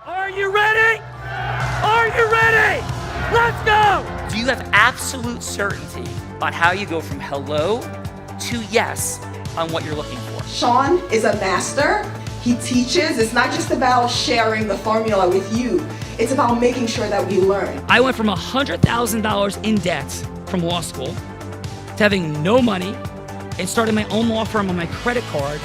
Are you ready? Are you ready? Let's go! Do you have absolute certainty on how you go from hello to yes on what you're looking for? Sean is a master. He teaches. It's not just about sharing the formula with you. It's about making sure that we learn. I went from $100,000 in debt from law school to having no money and starting my own law firm on my credit card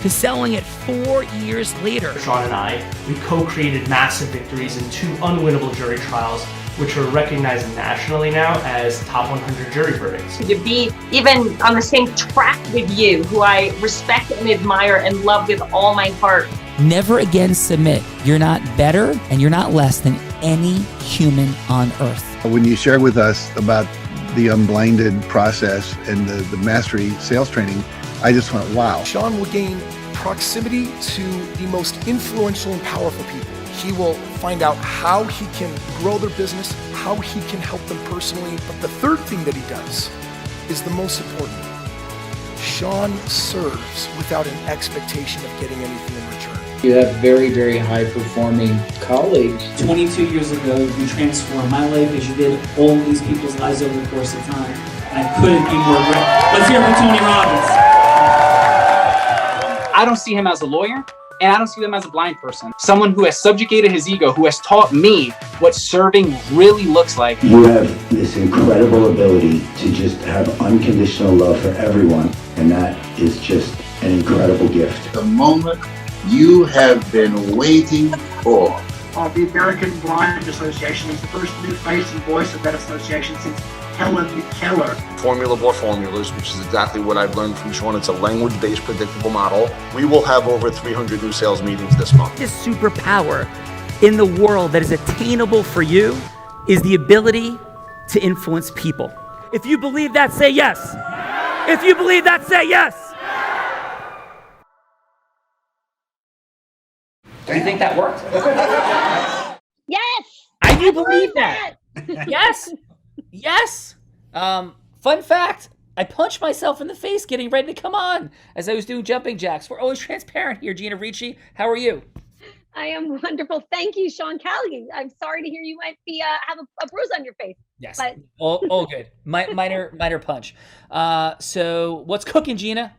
to selling it 4 years later. Sean and I, we co-created massive victories in 2 unwinnable jury trials, which are recognized nationally now as top 100 jury verdicts. To be even on the same track with you, who I respect and admire and love with all my heart. Never again submit. You're not better and you're not less than any human on earth. When you shared with us about the unblinded process and the mastery sales training, I just went, wow. Sean will gain proximity to the most influential and powerful people. He will find out how he can grow their business, how he can help them personally. But the third thing that he does is the most important. Sean serves without an expectation of getting anything in return. You have very, very high-performing colleagues. 22 years ago, you transformed my life as you did all these people's lives over the course of time. And I couldn't be more grateful. Let's hear it for Tony Robbins. I don't see him as a lawyer, and I don't see him as a blind person. Someone who has subjugated his ego, who has taught me what serving really looks like. You have this incredible ability to just have unconditional love for everyone, and that is just an incredible gift. The moment you have been waiting for. The American Blind Association is the first new face and voice of that association since Helen Keller. Formula for formulas, which is exactly what I've learned from Sean. It's a language-based predictable model. We will have over 300 new sales meetings this month. This superpower in the world that is attainable for you is the ability to influence people. If you believe that, say yes. If you believe that, say yes. Do you think that worked? Yes! I do believe that. Yes. Yes. Fun fact, I punched myself in the face getting ready to come on as I was doing jumping jacks. We're always transparent here. Gina Ricci, how are you? I am wonderful. Thank you, Sean Callie. I'm sorry to hear you might be have a bruise on your face. Yes. But all good. Minor punch. So what's cooking, Gina?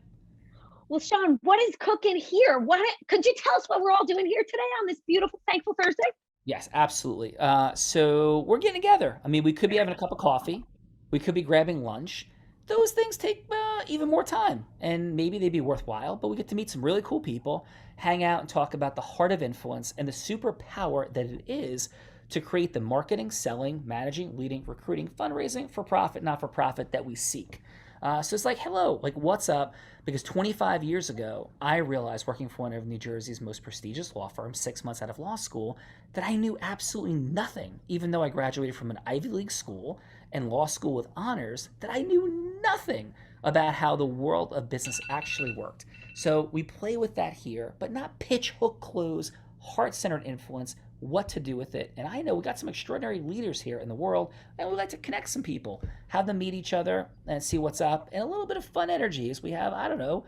Well, Sean, what is cooking here? Could you tell us what we're all doing here today on this beautiful, thankful Thursday? Yes, absolutely. So we're getting together. I mean, we could be having a cup of coffee. We could be grabbing lunch. Those things take even more time, and maybe they'd be worthwhile, but we get to meet some really cool people, hang out and talk about the heart of influence and the superpower that it is to create the marketing, selling, managing, leading, recruiting, fundraising, for profit, not for profit that we seek. So it's like, hello, like what's up? Because 25 years ago, I realized working for one of New Jersey's most prestigious law firms, 6 months out of law school, that I knew absolutely nothing, even though I graduated from an Ivy League school and law school with honors, that I knew nothing about how the world of business actually worked. So we play with that here, but not pitch, hook, close, heart-centered influence, what to do with it. And I know we got some extraordinary leaders here in the world, and we like to connect some people, have them meet each other and see what's up, and a little bit of fun energy as we have, I don't know,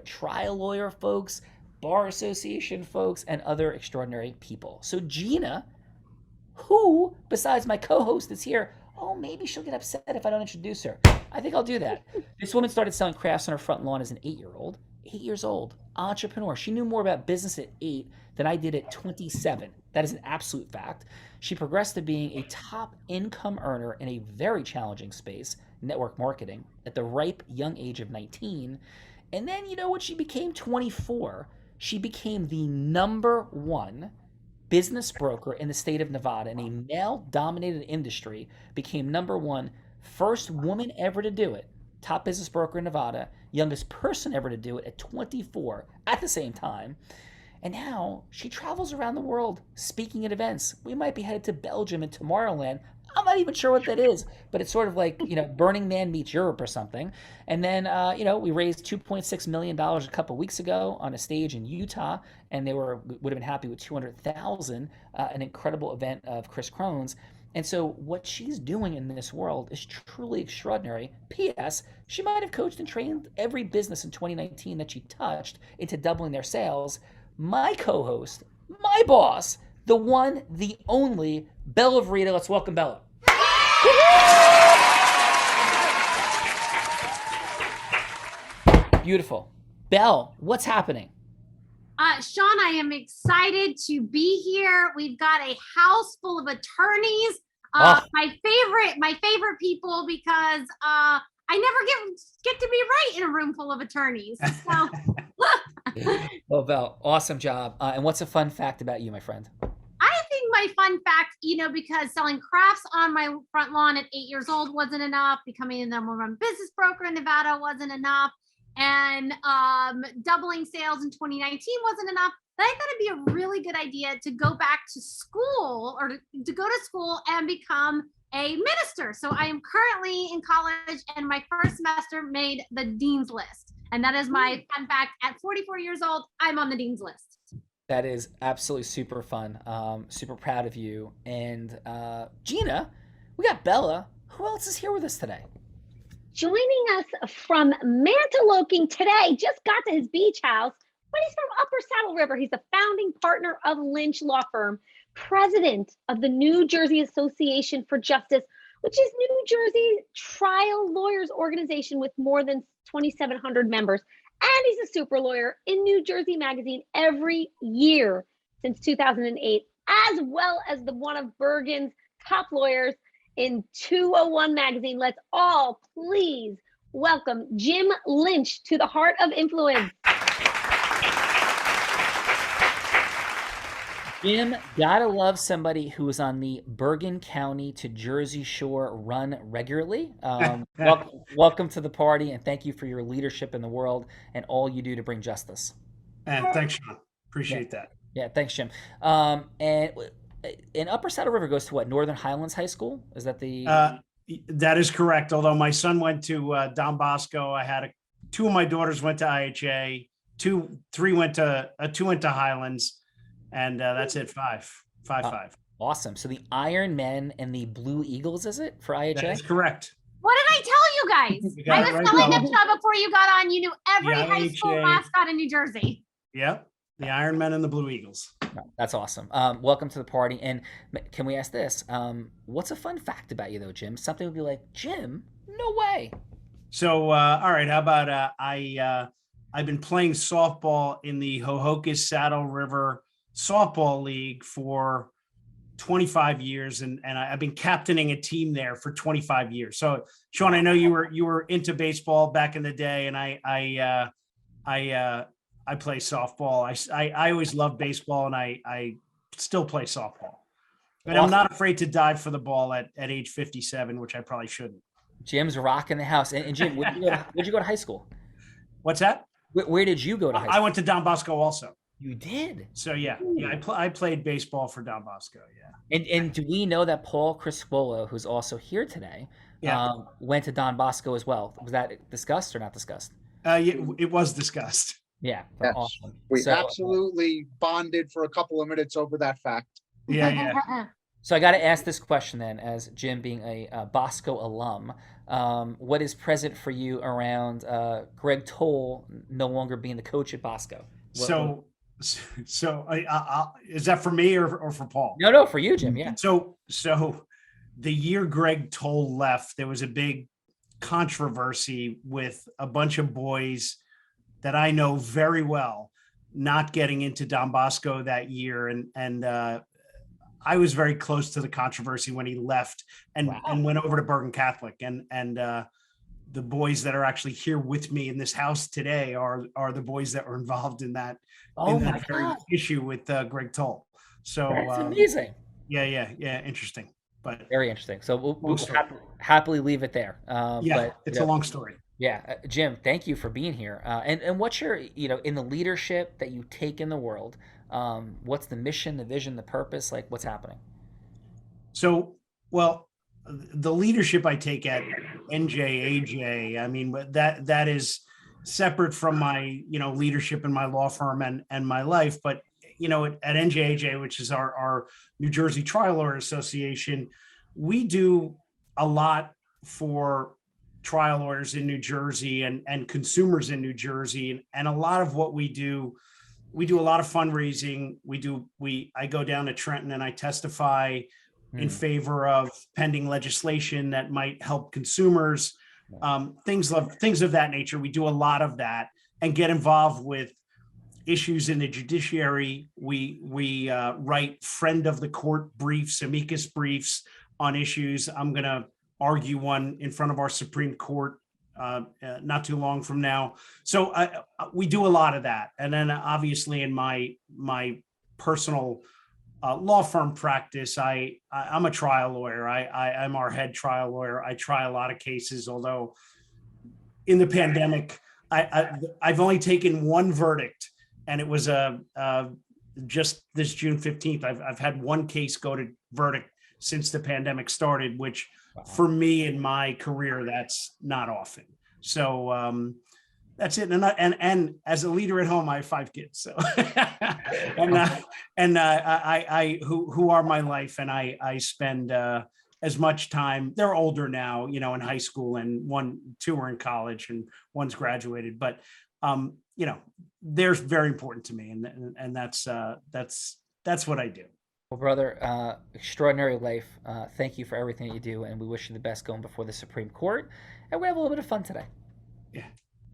trial lawyer folks, bar association folks, and other extraordinary people. So Gina, who, besides my co-host that's here, maybe she'll get upset if I don't introduce her. I think I'll do that. This woman started selling crafts on her front lawn as an 8-year-old. 8 years old, entrepreneur. She knew more about business at 8 than I did at 27. That is an absolute fact. She progressed to being a top income earner in a very challenging space, network marketing, at the ripe young age of 19. And then, when she became 24, she became the #1 business broker in the state of Nevada in a male-dominated industry, became #1, first woman ever to do it, top business broker in Nevada, youngest person ever to do it at 24 at the same time. And now she travels around the world speaking at events. We might be headed to Belgium and Tomorrowland. I'm not even sure what that is, but it's sort of like, Burning Man meets Europe or something. And then, we raised $2.6 million a couple weeks ago on a stage in Utah, and they would have been happy with $200,000, an incredible event of Chris Crohn's. And so what she's doing in this world is truly extraordinary. P.S. She might have coached and trained every business in 2019 that she touched into doubling their sales. My co-host, my boss, the one, the only Bella Verita. Let's welcome Bella. Beautiful. Belle, what's happening? Sean, I am excited to be here. We've got a house full of attorneys. My favorite people, because I never get to be right in a room full of attorneys. So. Well, Belle, awesome job. And what's a fun fact about you, my friend? I think my fun fact, because selling crafts on my front lawn at 8 years old wasn't enough, becoming the #1 business broker in Nevada wasn't enough, and doubling sales in 2019 wasn't enough. Then I thought it'd be a really good idea to go back to school, or to go to school and become a minister. So I am currently in college, and my first semester made the dean's list. And that is my fun fact. At 44 years old, I'm on the dean's list. That is absolutely super fun. Super proud of you. And Gina, we got Bella. Who else is here with us today? Joining us from Mantaloking today, just got to his beach house, but he's from Upper Saddle River. He's the founding partner of Lynch Law Firm, president of the New Jersey Association for Justice, which is New Jersey trial lawyers organization with more than 2,700 members. And he's a super lawyer in New Jersey Magazine every year since 2008, as well as one of Bergen's top lawyers in 201 Magazine. Let's all please welcome Jim Lynch to the Heart of Influence. Jim, gotta love somebody who is on the Bergen County to Jersey Shore run regularly. Welcome to the party, and thank you for your leadership in the world and all you do to bring justice. Thanks, Sean. Appreciate that. Yeah, thanks, Jim. And Upper Saddle River goes to what? Northern Highlands High School? Is that the? That is correct. Although my son went to Don Bosco, I had two of my daughters went to IHA, two went to Highlands. And that's it. Five. Awesome. So the Iron Men and the Blue Eagles, is it, for IHA? That is correct. What did I tell you guys? I was telling them before you got on. You knew every high school mascot in New Jersey. Yep. The Iron Men and the Blue Eagles. That's awesome. Welcome to the party. And can we ask this? What's a fun fact about you, though, Jim? Something would be like, Jim, no way. So, all right. How about I've been playing softball in the Hohokus Saddle River Softball League for 25 years, and I've been captaining a team there for 25 years. So, Sean, I know you were into baseball back in the day, and I play softball. I always loved baseball, and I still play softball. But awesome. I'm not afraid to dive for the ball at age 57, which I probably shouldn't. Jim's rocking the house. And Jim, where'd you go to high school? What's that? Where did you go to high school? I went to Don Bosco also. You did? So yeah, I played baseball for Don Bosco, yeah. And do we know that Paul Criscuolo, who's also here today, went to Don Bosco as well? Was that discussed or not discussed? It was discussed. Yeah, yes. Awesome. We absolutely bonded for a couple of minutes over that fact. Yeah. So I got to ask this question then, as Jim being a Bosco alum, what is present for you around Greg Toll no longer being the coach at Bosco? So is that for me or for Paul? No, for you, Jim. Yeah. So the year Greg Toll left, there was a big controversy with a bunch of boys that I know very well not getting into Don Bosco that year, and I was very close to the controversy when he left and went over to Bergen Catholic, and the boys that are actually here with me in this house today are the boys that were involved in that very issue with Greg Toll. So that's amazing. Yeah. Interesting, but very interesting. So we'll happily leave it there. But, it's a long story. Yeah, Jim, thank you for being here. And what's your, in the leadership that you take in the world, what's the mission, the vision, the purpose? Like, what's happening? So, well, the leadership I take at NJAJ, I mean, but that is separate from my, leadership in my law firm and my life. But, at NJAJ, which is our New Jersey Trial Lawyer Association, we do a lot for trial lawyers in New Jersey and consumers in New Jersey. And a lot of what we do we do a lot of fundraising. I go down to Trenton and I testify in favor of pending legislation that might help consumers, things of that nature. We do a lot of that and get involved with issues in the judiciary. We write friend of the court briefs, amicus briefs on issues. I'm going to argue one in front of our Supreme Court not too long from now. So we do a lot of that. And then obviously in my personal law firm practice, I'm a trial lawyer. I'm our head trial lawyer. I try a lot of cases, although in the pandemic, I've only taken one verdict, and it was just this June 15th. I've had one case go to verdict since the pandemic started, which for me in my career, that's not often. So that's it. And as a leader at home, I have 5 kids. So who are my life, and I spend as much time. They're older now, in high school, and 2 are in college, and one's graduated. But they're very important to me, and that's what I do. Well, brother, extraordinary life. Thank you for everything that you do, and we wish you the best going before the Supreme Court. And we have a little bit of fun today. Yeah,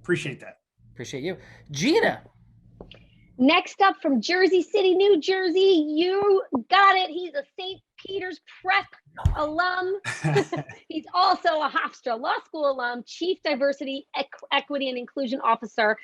appreciate that. Appreciate you. Gina. Next up from Jersey City, New Jersey, you got it. He's a St. Peter's Prep alum. He's also a Hofstra Law School alum, Chief Diversity, Equity, and Inclusion Officer,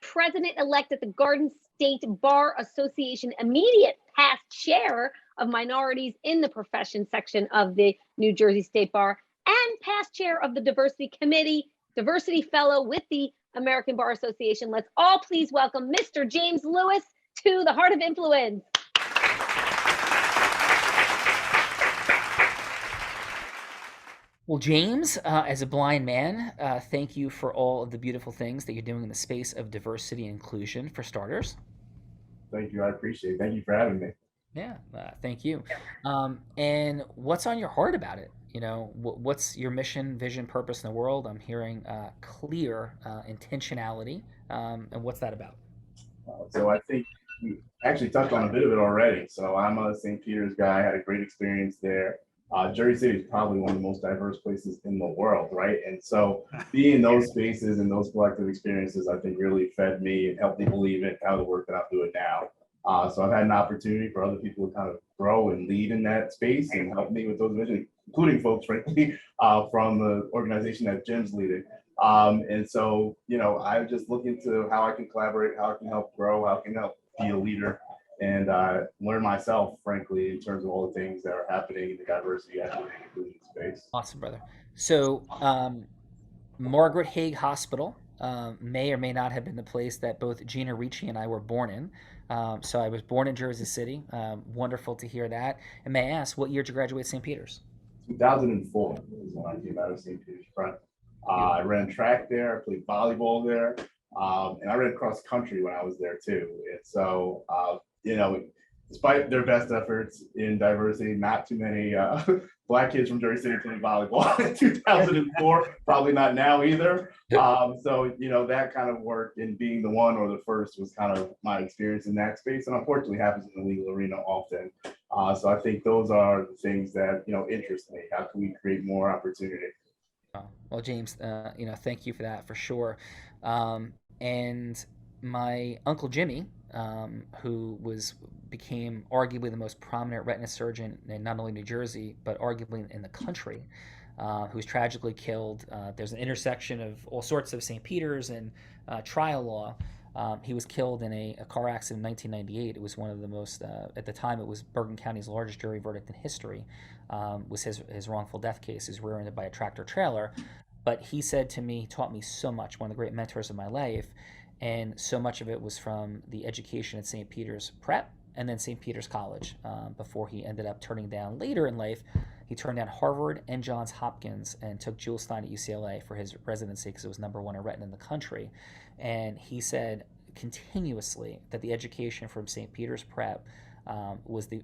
President-elect at the Garden State Bar Association, immediate past chair of Minorities in the Profession section of the New Jersey State Bar, and past chair of the Diversity Committee, Diversity Fellow with the American Bar Association. Let's all please welcome Mr. James Lewis to the Heart of Influence. Well, James, as a blind man, thank you for all of the beautiful things that you're doing in the space of diversity and inclusion, for starters. Thank you. I appreciate it. Thank you for having me. Yeah, thank you. And what's on your heart about it? What's your mission, vision, purpose in the world? I'm hearing clear intentionality. And what's that about? So I think we actually touched on a bit of it already. So I'm a St. Peter's guy. I had a great experience there. Jersey City is probably one of the most diverse places in the world, right? And so being in those spaces and those collective experiences, I think really fed me and helped me believe in how the work that I'm doing now. So I've had an opportunity for other people to kind of grow and lead in that space and help me with those visions, including folks, frankly, from the organization that Jim's leading. And so, I'm just looking to how I can collaborate, how I can help grow, how I can help be a leader, and learn myself, frankly, in terms of all the things that are happening in the diversity, equity, and inclusion space. Awesome, brother. So Margaret Haig Hospital may or may not have been the place that both Gina Ricci and I were born in. So I was born in Jersey City. Wonderful to hear that. And may I ask, what year did you graduate St. Peter's? 2004 is when I came out of St. Peter's Front. I ran track there, I played volleyball there, and I ran cross country when I was there too. And so, despite their best efforts in diversity, not too many Black kids from Jersey City playing volleyball in 2004, probably not now either. So, that kind of work and being the one or the first was kind of my experience in that space, and unfortunately happens in the legal arena often. So I think those are the things that, interest me. How can we create more opportunity? Well, James, thank you for that, for sure. And my Uncle Jimmy, who became arguably the most prominent retina surgeon in not only New Jersey, but arguably in the country, who was tragically killed. There's an intersection of all sorts of St. Peter's and trial law. He was killed in a car accident in 1998. It was one of the most, at the time, it was Bergen County's largest jury verdict in history, was his wrongful death case. He was rear-ended by a tractor trailer. But he said to me, he taught me so much, one of the great mentors of my life, and so much of it was from the education at St. Peter's Prep and then St. Peter's College, before he ended up turning down, later in life, he turned down Harvard and Johns Hopkins and took Jules Stein at UCLA for his residency because it was #1 in retina in the country. And he said continuously that the education from St. Peter's Prep was the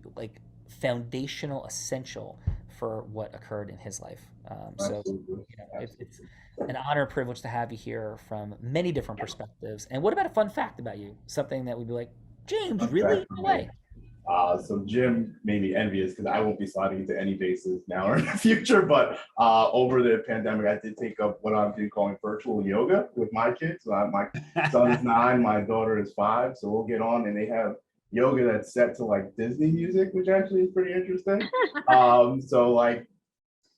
foundational essential for what occurred in his life. So it's an honor and privilege to have you here from many different perspectives. And what about a fun fact about you? Something that we'd be like, James, really? No way. So Jim made me envious because I won't be sliding into any bases now or in the future. But over the pandemic, I did take up what I've been calling virtual yoga with my kids. My son is 9, my daughter is 5. So we'll get on and they have yoga that's set to like Disney music, which actually is pretty interesting. So like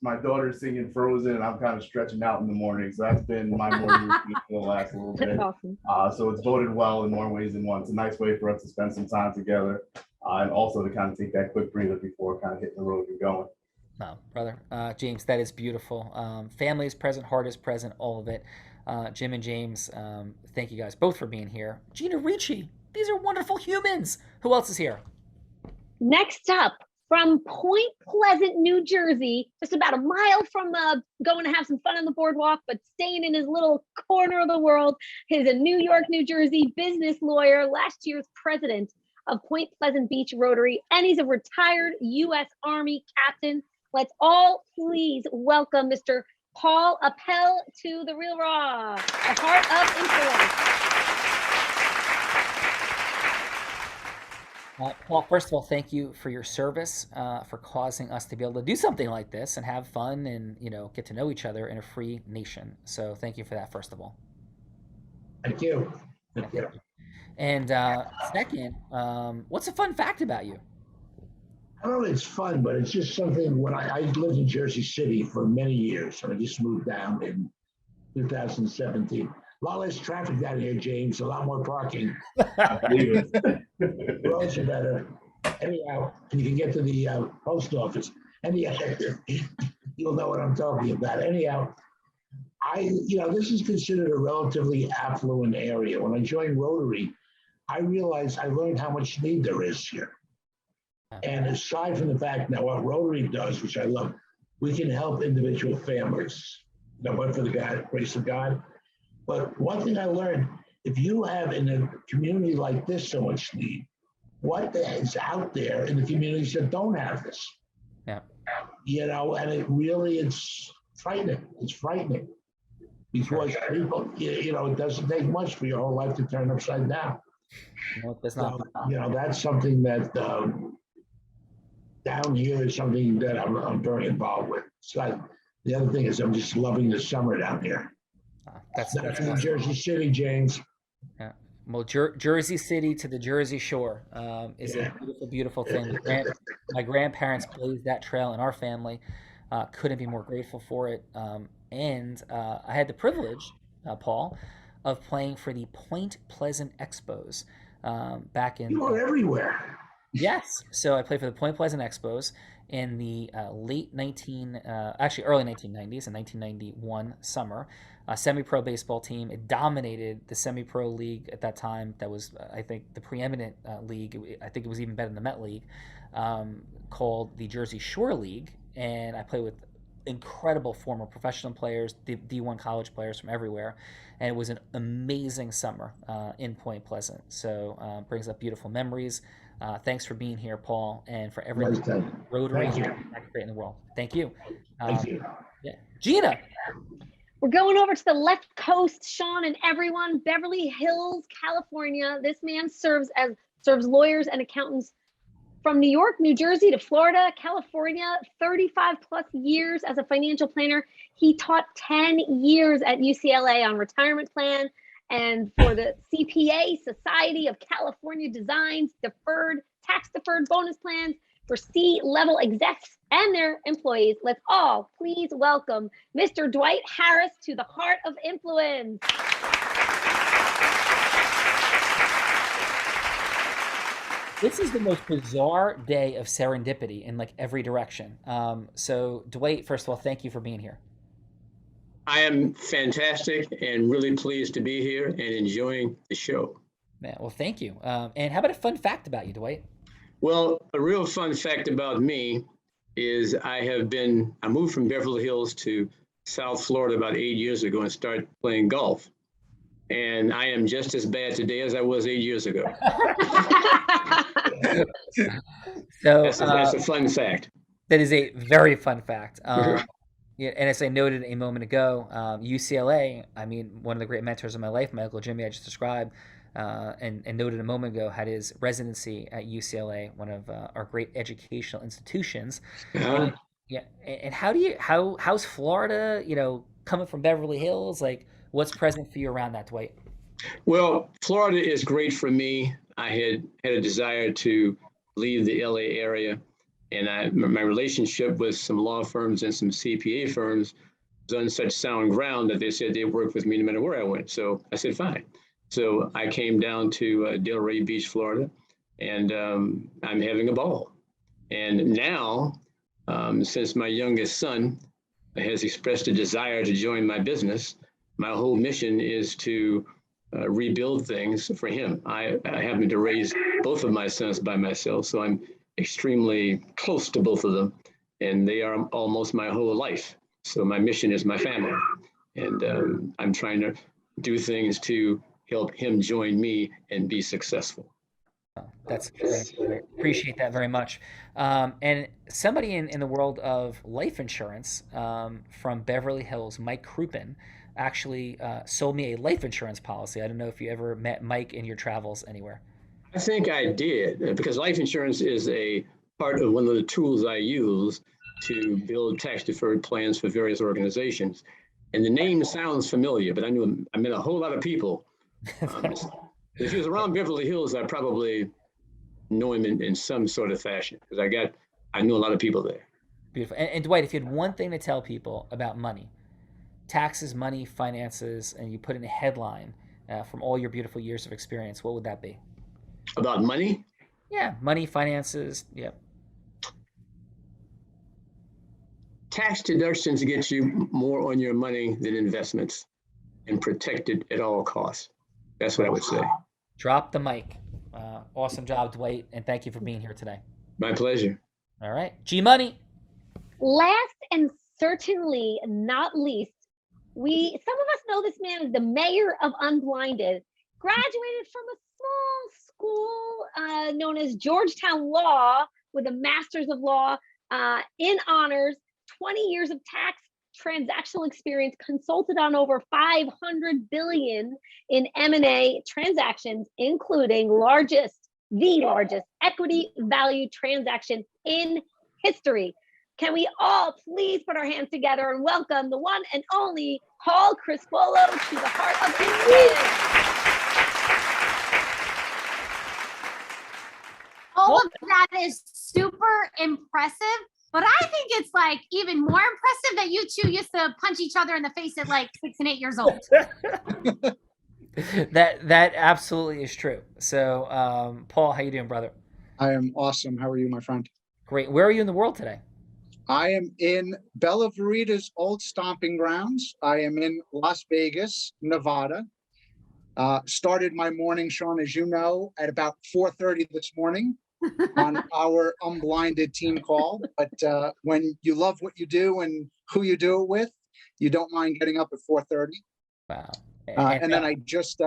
my daughter's singing Frozen and I'm kind of stretching out in the morning. So that's been my morning routine for the last little bit. Awesome. So it's voted well in more ways than one. It's a nice way for us to spend some time together. And also to kind of take that quick breather before kind of hitting the road and going. No, brother. James, that is beautiful. Family is present, heart is present, all of it. Jim and James, thank you guys both for being here. Gina Ricci, these are wonderful humans. Who else is here? Next up, from Point Pleasant, New Jersey, just about a mile from going to have some fun on the boardwalk, but staying in his little corner of the world. He's a New York, New Jersey business lawyer, last year's president of Point Pleasant Beach Rotary, and he's a retired U.S. Army captain. Let's all please welcome Mr. Paul Appel to The Real Raw, the heart of influence. Paul, first of all, thank you for your service, for causing us to be able to do something like this and have fun and, get to know each other in a free nation. So thank you for that, first of all. Thank you. Thank you. And second, what's a fun fact about you? I don't know, it's fun, but it's just something when I lived in Jersey City for many years, and I just moved down in 2017. A lot less traffic down here, James, a lot more parking. Roads are better. Anyhow, and you can get to the post office. Anyhow, you'll know what I'm talking about. Anyhow, this is considered a relatively affluent area. When I joined Rotary, I realized I learned how much need there is here. And aside from the fact now what Rotary does, which I love, we can help individual families. But for the grace of God. But one thing I learned, if you have in a community like this so much need, what is out there in the communities that don't have this? Yeah. And it's frightening. It's frightening. Because people, it doesn't take much for your whole life to turn upside down. No, it does not. So, that's something that down here is something that I'm very involved with. So the other thing is I'm just loving the summer down here. That's in awesome. Jersey City, James. Yeah. Well, Jersey City to the Jersey Shore is a beautiful, beautiful thing. My grandparents blazed that trail in our family. Couldn't be more grateful for it. And I had the privilege, Paul, of playing for the Point Pleasant Expos back in. You were everywhere. Yes. So I played for the Point Pleasant Expos in the early 1990s and 1991 summer. Semi-pro baseball team. It dominated the semi-pro league at that time. That was, I think, the preeminent league. I think it was even better than the Met League, called the Jersey Shore League. And I played with incredible former professional players, D1 college players from everywhere. And it was an amazing summer in Point Pleasant. So brings up beautiful memories. Thanks for being here, Paul, and for everything Rotary great in the world. Thank you. Thank you. Yeah. Gina. We're going over to the left coast, Sean and everyone, Beverly Hills, California. This man serves lawyers and accountants from New York, New Jersey to Florida, California, 35 plus years as a financial planner. He taught 10 years at UCLA on retirement plan and for the CPA, Society of California Designs, tax deferred bonus plans for C-level execs and their employees. Let's all please welcome Mr. Dwight Harris to the Heart of Influence. This is the most bizarre day of serendipity in every direction. So Dwight, first of all, thank you for being here. I am fantastic and really pleased to be here and enjoying the show. Man, well, thank you. And how about a fun fact about you, Dwight? Well, a real fun fact about me is I moved from Beverly Hills to South Florida about 8 years ago and started playing golf. And I am just as bad today as I was 8 years ago. So that's a fun fact. That is a very fun fact. Yeah, and as I noted a moment ago, UCLA, I mean, one of the great mentors of my life, my Uncle Jimmy, I just described, and noted a moment ago, had his residency at UCLA, one of our great educational institutions. And, yeah, and how's Florida, coming from Beverly Hills? Like, what's present for you around that, Dwight? Well, Florida is great for me. I had a desire to leave the LA area, and my relationship with some law firms and some CPA firms was on such sound ground that they said they'd work with me no matter where I went. So I said, fine. So I came down to Delray Beach, Florida, and I'm having a ball. And now, since my youngest son has expressed a desire to join my business, my whole mission is to rebuild things for him. I happen to raise both of my sons by myself, so I'm extremely close to both of them, and they are almost my whole life. So my mission is my family, and I'm trying to do things to help him join me and be successful. That's great. Appreciate that very much. And somebody in the world of life insurance from Beverly Hills, Mike Crouppen, actually sold me a life insurance policy. I don't know if you ever met Mike in your travels anywhere. I think I did, because life insurance is a part of one of the tools I use to build tax deferred plans for various organizations. And the name sounds familiar, but I met a whole lot of people. If he was around Beverly Hills, I probably know him in some sort of fashion, because I know a lot of people there. Beautiful. And Dwight, if you had one thing to tell people about money, taxes, money, finances, and you put in a headline from all your beautiful years of experience, what would that be? About money? Yeah, money, finances, yeah. Tax deductions get you more on your money than investments, and protect it at all costs. That's what I would say. Drop the mic. Awesome job, Dwight, and thank you for being here today. My pleasure. All right. G-Money. Last and certainly not least, some of us know this man as the mayor of Unblinded, graduated from a small school known as Georgetown Law with a master's of law in honors, 20 years of tax transactional experience, consulted on over 500 billion in M&A transactions, including the largest equity value transaction in history. Can we all please put our hands together and welcome the one and only Paul Crispolo to the Heart of Influence. All of that is super impressive, but I think it's like even more impressive that you two used to punch each other in the face at like 6 and 8 years old. That absolutely is true. So, Paul, how you doing, brother? I am awesome. How are you, my friend? Great. Where are you in the world today? I am in Bella Verita's old stomping grounds. I am in Las Vegas, Nevada. Started my morning, Sean, as you know, at about 4:30 this morning on our Unblinded team call. But when you love what you do and who you do it with, you don't mind getting up at 4:30. Wow. And then I just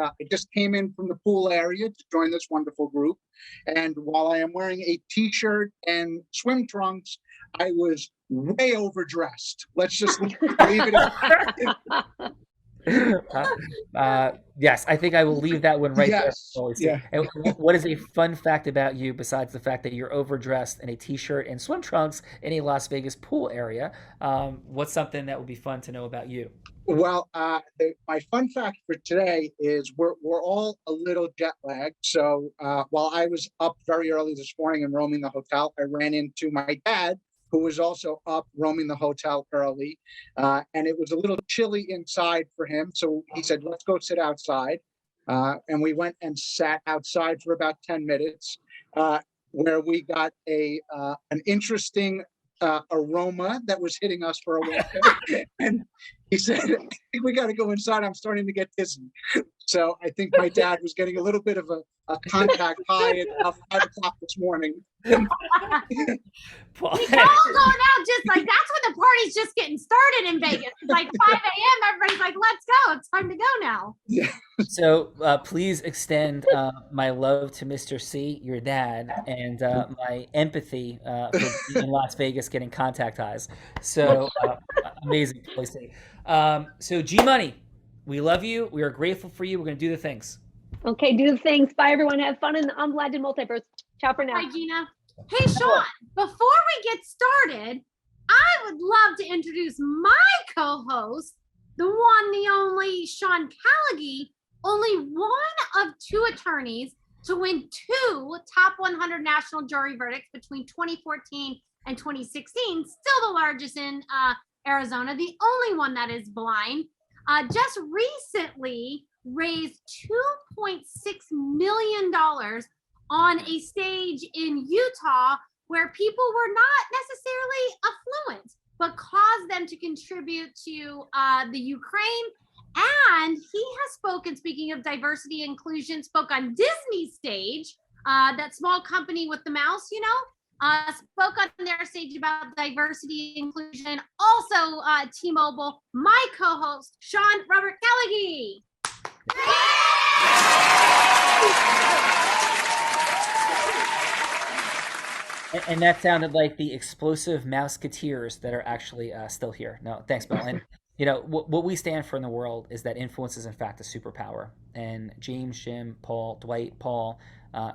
came in from the pool area to join this wonderful group. And while I am wearing a t-shirt and swim trunks, I was way overdressed. Let's just leave it at yes, I think I will leave that one right there. Yeah. And what is a fun fact about you besides the fact that you're overdressed in a t-shirt and swim trunks in a Las Vegas pool area? What's something that would be fun to know about you? Well, my fun fact for today is we're all a little jet lagged. So while I was up very early this morning and roaming the hotel, I ran into my dad, who was also up roaming the hotel early. And it was a little chilly inside for him. So he said, let's go sit outside. And we went and sat outside for about 10 minutes, where we got an interesting aroma that was hitting us for a while. And He said, I think we got to go inside. I'm starting to get dizzy. So I think my dad was getting a little bit of a contact high at about 5 o'clock this morning. We all going out just like that's when the party's just getting started in Vegas. It's like 5 a.m. Everybody's like, let's go. It's time to go now. Yeah. So please extend my love to Mr. C, your dad, and my empathy for being in Las Vegas getting contact highs. So amazing place to be. So G Money, we love you. We are grateful for you. We're going to do the things. Okay, do the things. Bye, everyone. Have fun in the unblinded multiverse. Ciao for now. Hi, Gina. Hey, Sean, before we get started, I would love to introduce my co-host, the one, the only Sean Callaghy, only one of 2 attorneys to win 2 top 100 national jury verdicts between 2014 and 2016, still the largest in Arizona, the only one that is blind, just recently raised $2.6 million on a stage in Utah where people were not necessarily affluent, but caused them to contribute to the Ukraine. And he has spoken, speaking of diversity inclusion, spoke on Disney stage, that small company with the mouse, you know, spoke on their stage about diversity inclusion. Also, T-Mobile, my co-host, Sean Robert Callaghy. And that sounded like the explosive Mouseketeers that are actually still here. No, thanks, Bill. And you know what we stand for in the world is that influence is in fact a superpower. And James, Jim, Paul, Dwight, Paul,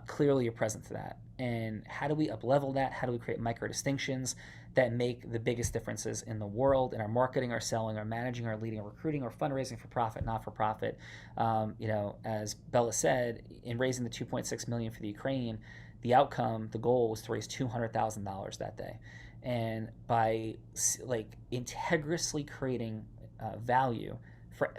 clearly are present to that. And how do we up-level that? How do we create micro distinctions that make the biggest differences in the world, in our marketing, our selling, our managing, our leading, our recruiting, our fundraising for profit, not for profit? You know, as Bella said, in raising the $2.6 million for the Ukraine, the outcome, the goal was to raise $200,000 that day. And by like integriously creating value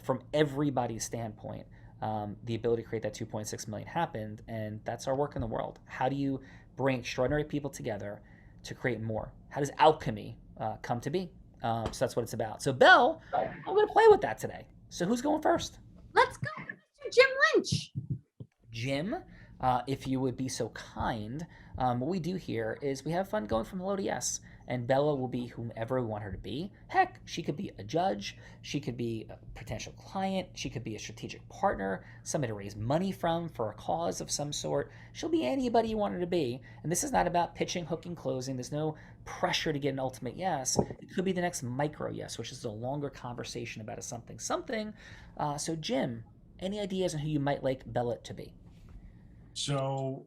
from everybody's standpoint, the ability to create that 2.6 million happened. And that's our work in the world. How do you bring extraordinary people together to create more? How does alchemy come to be? So that's what it's about. So Belle, I'm going to play with that today. So who's going first? Let's go, Mr. Jim Lynch. Jim, if you would be so kind, what we do here is we have fun going from low to yes. And Bella will be whomever we want her to be. Heck, she could be a judge. She could be a potential client. She could be a strategic partner, somebody to raise money from for a cause of some sort. She'll be anybody you want her to be. And this is not about pitching, hooking, closing. There's no pressure to get an ultimate yes. It could be the next micro yes, which is a longer conversation about a something. So Jim, any ideas on who you might like Bella to be? So,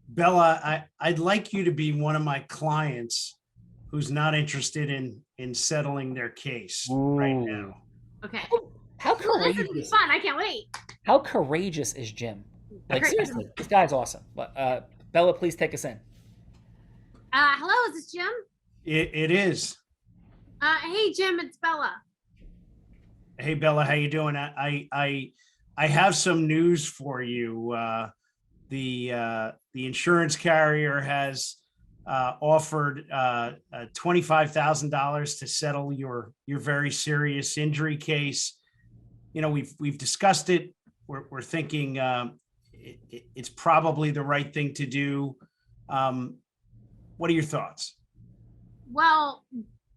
Bella, I'd like you to be one of my clients who's not interested in settling their case right now. Okay. How Well, this is courageous? fun. I can't wait. How courageous is Jim? Like Great. seriously, this guy's awesome. But Bella, please take us in. Hello, is this Jim? It is. Hey, Jim, it's Bella. Hey, Bella, how you doing? I have some news for you. The insurance carrier has offered $25,000 to settle your very serious injury case. You know, we've discussed it. We're thinking it's probably the right thing to do. What are your thoughts? Well,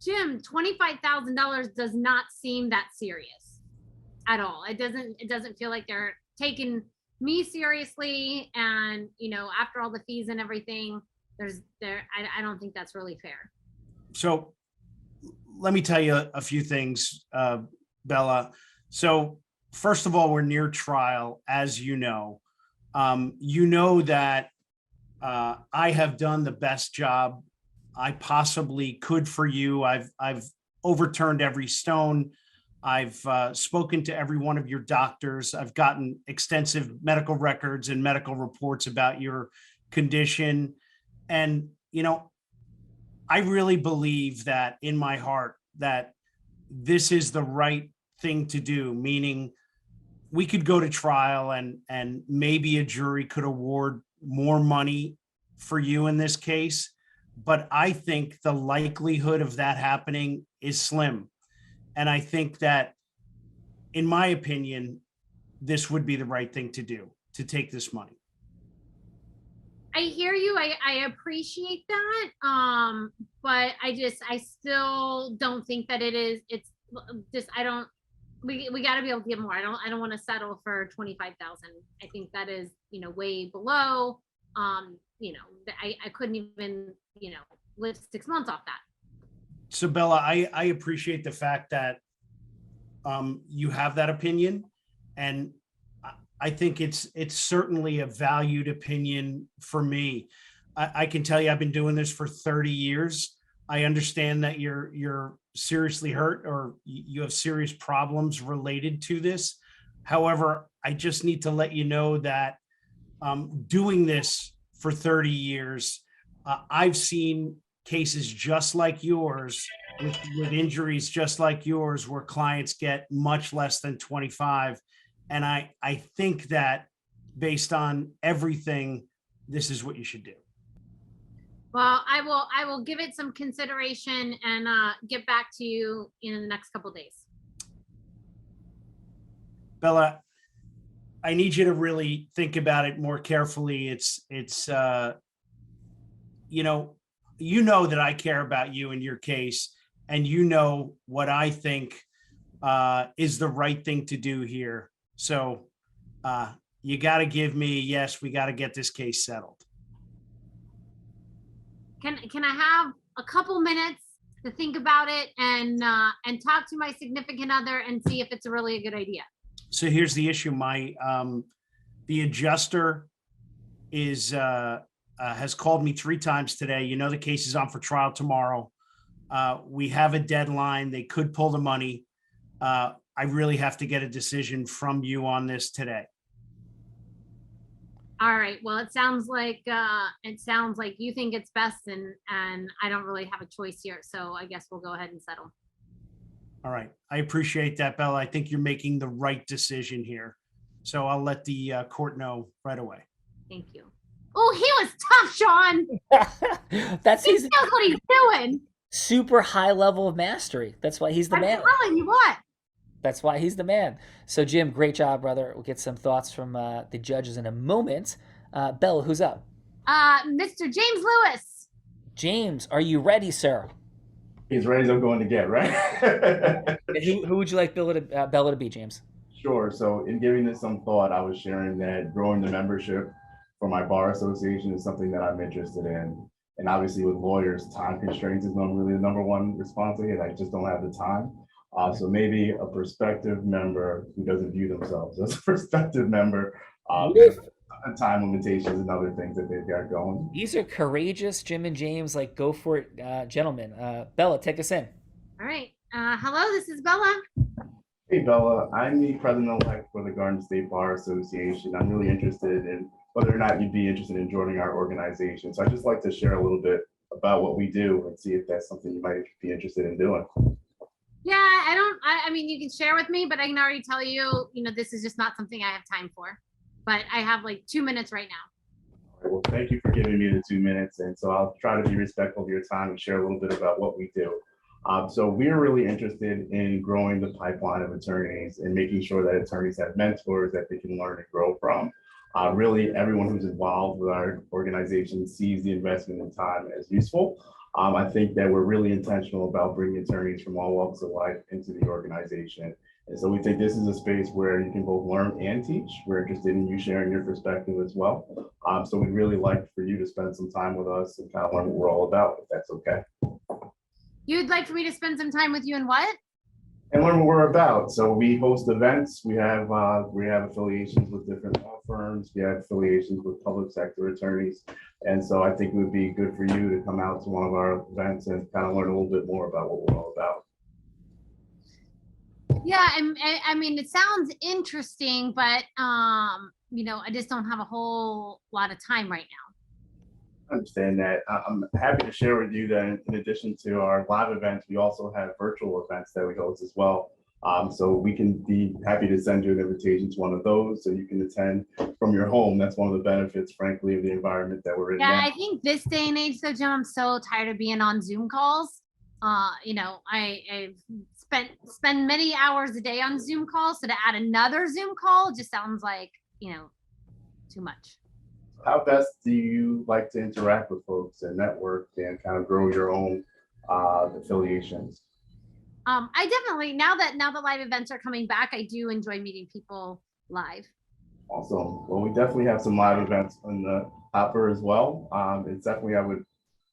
Jim, $25,000 does not seem that serious at all. It doesn't feel like they're taking me seriously, and you know, after all the fees and everything, I don't think that's really fair. So let me tell you a few things, Bella. So first of all, we're near trial, as you know. You know that I have done the best job I possibly could for you. I've overturned every stone. I've spoken to every one of your doctors. I've gotten extensive medical records and medical reports about your condition. And, you know, I really believe that in my heart that this is the right thing to do, meaning we could go to trial and maybe a jury could award more money for you in this case. But I think the likelihood of that happening is slim. And I think that, in my opinion, this would be the right thing to do, to take this money. I hear you. I appreciate that. But I still don't think that it's just, we got to be able to get more. I don't want to settle for 25,000. I think that is, way below. I couldn't even, live 6 months off that. So Bella, I appreciate the fact that you have that opinion, and I think it's certainly a valued opinion for me. I can tell you, I've been doing this for 30 years. I understand that you're seriously hurt, or you have serious problems related to this. However, I just need to let you know that doing this for 30 years, I've seen cases just like yours with injuries just like yours, where clients get much less than 25. And I think that based on everything, this is what you should do. Well, I will give it some consideration and get back to you in the next couple of days. Bella, I need you to really think about it more carefully. It's you know that I care about you and your case, and you know what I think is the right thing to do here. So you got to give me, yes, we got to get this case settled. Can I have a couple minutes to think about it and talk to my significant other and see if it's really a good idea? So here's the issue. The adjuster has called me 3 times today. The case is on for trial tomorrow. We have a deadline. They could pull the money. I really have to get a decision from you on this today. All right. Well, it sounds like you think it's best, and I don't really have a choice here. So I guess we'll go ahead and settle. All right. I appreciate that, Bella. I think you're making the right decision here. So I'll let the court know right away. Thank you. Oh, he was tough, Sean. He knows what he's doing. Super high level of mastery. That's why he's the man. I'm telling you what. That's why he's the man. So Jim, great job, brother. We'll get some thoughts from the judges in a moment. Bella, who's up? Mr. James Lewis. James, are you ready, sir? He's ready as I'm going to get, right? Who would you like Bella to be, James? Sure. So in giving this some thought, I was sharing that growing the membership for my bar association is something that I'm interested in. And obviously with lawyers, time constraints is not really the number one responsibility, and I just don't have the time. So maybe a prospective member who doesn't view themselves as a prospective member, time limitations and other things that they've got going. These are courageous Jim and James, like go for it, gentlemen. Bella, take us in. All right. Hello, this is Bella. Hey, Bella. I'm the president-elect for the Garden State Bar Association. I'm really interested in whether or not you'd be interested in joining our organization. So I'd just like to share a little bit about what we do and see if that's something you might be interested in doing. Yeah, I mean, you can share with me, but I can already tell you, this is just not something I have time for. But I have like 2 minutes right now. All right, well, thank you for giving me the 2 minutes. And so I'll try to be respectful of your time and share a little bit about what we do. So we're really interested in growing the pipeline of attorneys and making sure that attorneys have mentors that they can learn and grow from. Really, everyone who's involved with our organization sees the investment in time as useful. I think that we're really intentional about bringing attorneys from all walks of life into the organization. And so we think this is a space where you can both learn and teach. We're interested in you sharing your perspective as well. So we'd really like for you to spend some time with us and kind of learn what we're all about, if that's okay. You'd like for me to spend some time with you and what? And learn what we're about. So we host events. We have affiliations with different law firms. We have affiliations with public sector attorneys. And so I think it would be good for you to come out to one of our events and kind of learn a little bit more about what we're all about. Yeah, I mean, it sounds interesting, but I just don't have a whole lot of time right now. I understand that. I'm happy to share with you that in addition to our live events, we also have virtual events that we host as well. So we can be happy to send you an invitation to one of those so you can attend from your home. That's one of the benefits, frankly, of the environment that we're in. Yeah, now. I think this day and age, though, Jim, I'm so tired of being on Zoom calls. I've spend many hours a day on Zoom calls, so to add another Zoom call just sounds like, too much. How best do you like to interact with folks and network and kind of grow your own affiliations? I definitely, now that live events are coming back, I do enjoy meeting people live. Awesome. Well, we definitely have some live events in the hopper as well. It's definitely, I would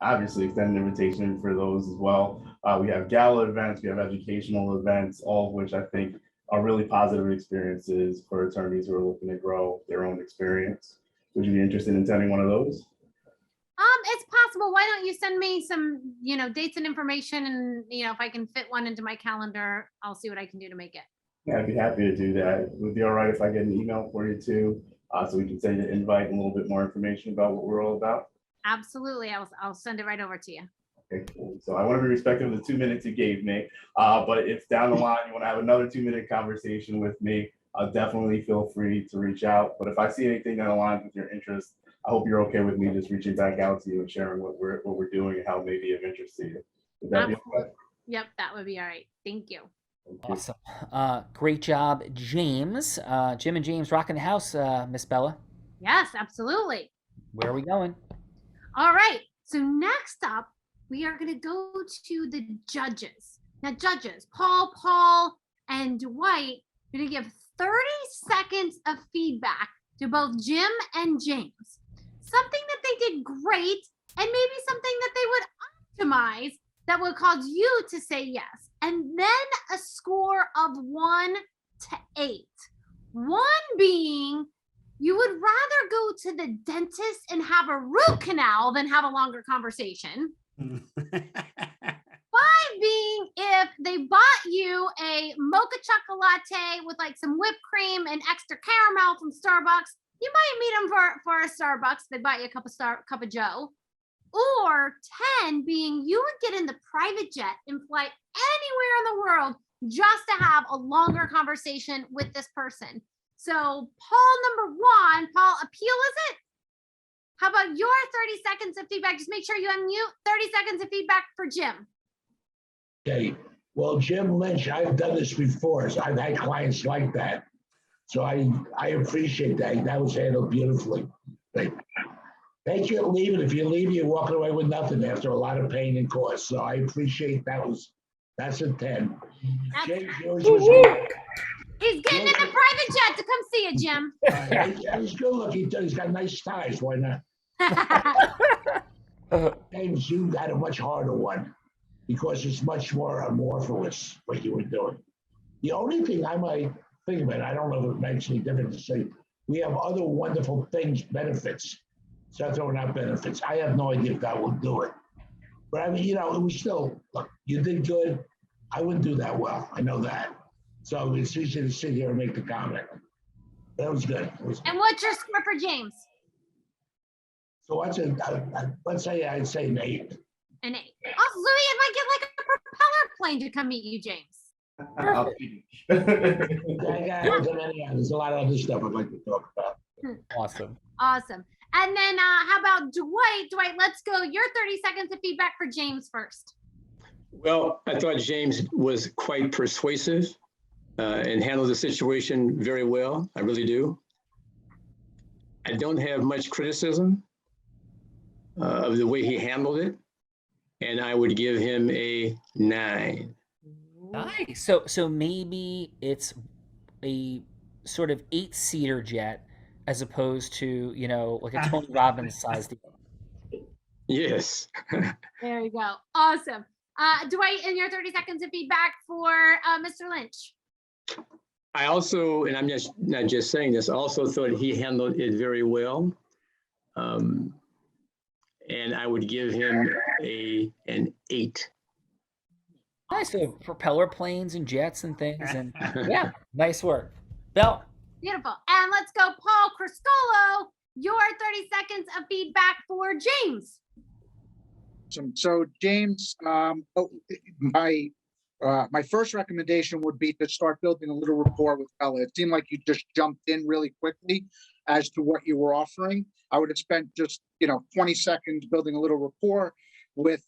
obviously extend an invitation for those as well. We have gala events, we have educational events, all of which I think are really positive experiences for attorneys who are looking to grow their own experience. Would you be interested in attending one of those? It's possible. Why don't you send me some, dates and information, and if I can fit one into my calendar, I'll see what I can do to make it. Yeah, I'd be happy to do that. It would be all right if I get an email for you too, so we can send you an invite and a little bit more information about what we're all about. Absolutely. I'll send it right over to you. Okay, cool. So I want to be respectful of the 2 minutes you gave me, but if down the line you want to have another 2-minute conversation with me, definitely feel free to reach out. But if I see anything that aligns with your interest, I hope you're okay with me just reaching back out to you and sharing what we're doing and how it may be of interest to you. Would that be okay? Yep, that would be all right. Thank you. Awesome. Great job, James. Jim and James rocking the house, Miss Bella. Yes, absolutely. Where are we going? All right. So next up, we are going to go to the judges. Now, judges, Paul, and Dwight are going to give 30 seconds of feedback to both Jim and James. Something that they did great, and maybe something that they would optimize that would cause you to say yes. And then a score of 1 to 8. 1 being you would rather go to the dentist and have a root canal than have a longer conversation. 5 being if they bought you a mocha chocolate with like some whipped cream and extra caramel from Starbucks, you might meet them for a Starbucks. They bought you a cup of Joe. Or 10 being you would get in the private jet and fly anywhere in the world just to have a longer conversation with this person. So Paul, number 1, Paul, appeal is it? How about your 30 seconds of feedback? Just make sure you unmute. 30 seconds of feedback for Jim. Okay. Well, Jim Lynch, I've done this before. So I've had clients like that. So I appreciate that. That was handled beautifully. Take it or leave it. If you leave, you're walking away with nothing after a lot of pain and cost. So I appreciate that's a 10. James, yours was He's getting in a private jet to come see you, Jim. He's good looking. He's got nice ties. Why not? James, you had a much harder one because it's much more amorphous what you were doing. The only thing I might think about, I don't know if it makes any difference to say, we have other wonderful things, benefits. So throwing out benefits. I have no idea if that will do it. But I mean, it was still, look, you did good. I wouldn't do that well. I know that. So it's easy to sit here and make the comment. That was good. And what's your score for James? So let's say I'd say an 8. An 8. Oh, Louis, if I get like a propeller plane to come meet you, James. There's a lot of other stuff I'd like to talk about. Awesome. Awesome. And then how about Dwight? Dwight, let's go. Your 30 seconds of feedback for James first. Well, I thought James was quite persuasive and handled the situation very well. I really do. I don't have much criticism of the way he handled it, and I would give him a 9. Nice. So maybe it's a sort of 8-seater jet as opposed to, like a Tony Robbins sized. Yes. There you go. Awesome. Dwight, and your 30 seconds of feedback for Mr. Lynch. I also, and I'm just not just saying this, also thought he handled it very well. And I would give him an 8. Nice. So propeller planes and jets and things. And yeah, nice work. Bell. Beautiful. And let's go, Paul Criscolo, your 30 seconds of feedback for James. So James, my first recommendation would be to start building a little rapport with Bella. It seemed like you just jumped in really quickly as to what you were offering. I would have spent just 20 seconds building a little rapport, with